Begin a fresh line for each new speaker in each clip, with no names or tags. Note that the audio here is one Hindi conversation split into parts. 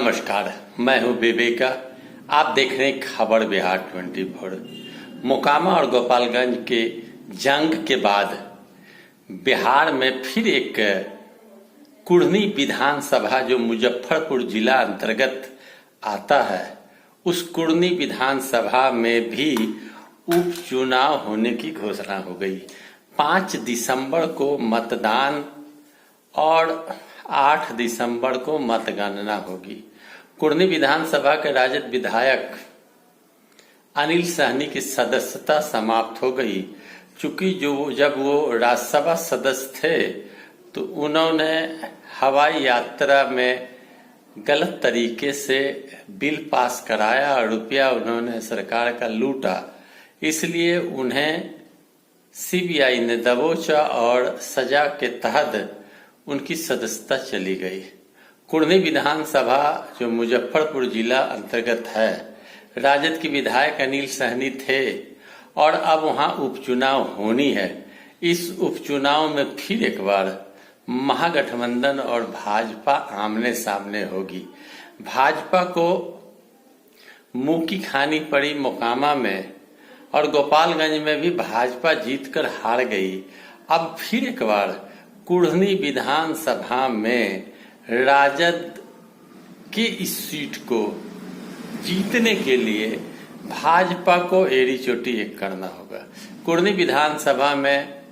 नमस्कार, मैं हूं विवेका। आप देख रहे हैं खबर बिहार 24। मोकामा और गोपालगंज के जंग के बाद बिहार में फिर एक कुढ़नी विधानसभा जो मुजफ्फरपुर जिला अंतर्गत आता है, उस कुढ़नी विधानसभा में भी उपचुनाव होने की घोषणा हो गई। 5 दिसंबर को मतदान और 8 दिसंबर को मतगणना होगी। कुढ़नी विधानसभा के राजद विधायक अनिल सहनी की सदस्यता समाप्त हो गई। चूंकि जब वो राज्यसभा सदस्य थे तो उन्होंने हवाई यात्रा में गलत तरीके से बिल पास कराया और रुपया उन्होंने सरकार का लूटा, इसलिए उन्हें सीबीआई ने दबोचा और सजा के तहत उनकी सदस्यता चली गई। कुढ़नी विधानसभा जो मुजफ्फरपुर जिला अंतर्गत है, राजद के विधायक अनिल सहनी थे और अब वहां उपचुनाव होनी है। इस उपचुनाव में फिर एक बार महागठबंधन और भाजपा आमने सामने होगी। भाजपा को मुंह की खानी पड़ी मोकामा में और गोपालगंज में भी भाजपा जीतकर हार गई। अब फिर एक बार कुढ़नी विधानसभा में राजद की इस सीट को जीतने के लिए भाजपा को एड़ी चोटी एक करना होगा। कुढ़नी विधानसभा में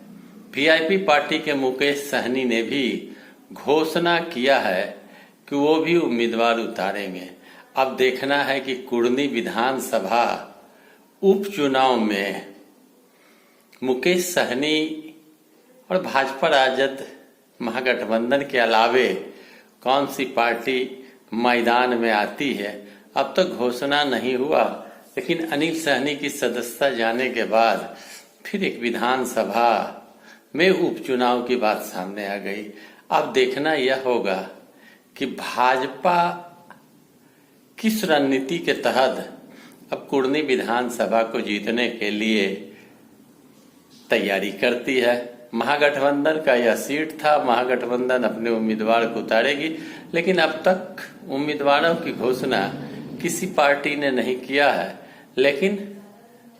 वीआईपी पार्टी के मुकेश सहनी ने भी घोषणा किया है कि वो भी उम्मीदवार उतारेंगे। अब देखना है कि कुढ़नी विधानसभा उपचुनाव में मुकेश सहनी और भाजपा राजद महागठबंधन के अलावे कौन सी पार्टी मैदान में आती है, अब तक घोषणा नहीं हुआ। लेकिन अनिल सहनी की सदस्यता जाने के बाद फिर एक विधानसभा में उपचुनाव की बात सामने आ गई। अब देखना यह होगा कि भाजपा किस रणनीति के तहत अब कुढ़नी विधानसभा को जीतने के लिए तैयारी करती है। महागठबंधन का यह सीट था, महागठबंधन अपने उम्मीदवार को उतारेगी, लेकिन अब तक उम्मीदवारों की घोषणा किसी पार्टी ने नहीं किया है। लेकिन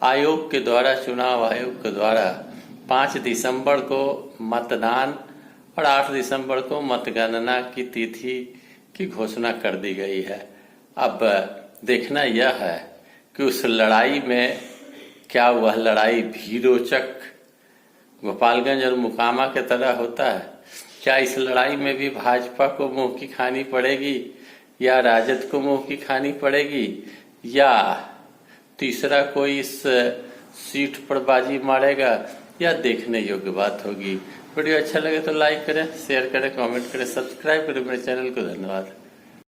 आयोग के द्वारा, चुनाव आयोग के द्वारा 5 दिसंबर को मतदान और 8 दिसंबर को मतगणना की तिथि की घोषणा कर दी गई है। अब देखना यह है कि उस लड़ाई में क्या वह लड़ाई भी रोचक गोपालगंज और मोकामा के तरह होता है। क्या इस लड़ाई में भी भाजपा को मुंह की खानी पड़ेगी या राजद को मुंह की खानी पड़ेगी, या तीसरा कोई इस सीट पर बाजी मारेगा, या देखने योग्य बात होगी। वीडियो अच्छा लगे तो लाइक करें, शेयर करें, कमेंट करें, सब्सक्राइब करें मेरे चैनल को। धन्यवाद।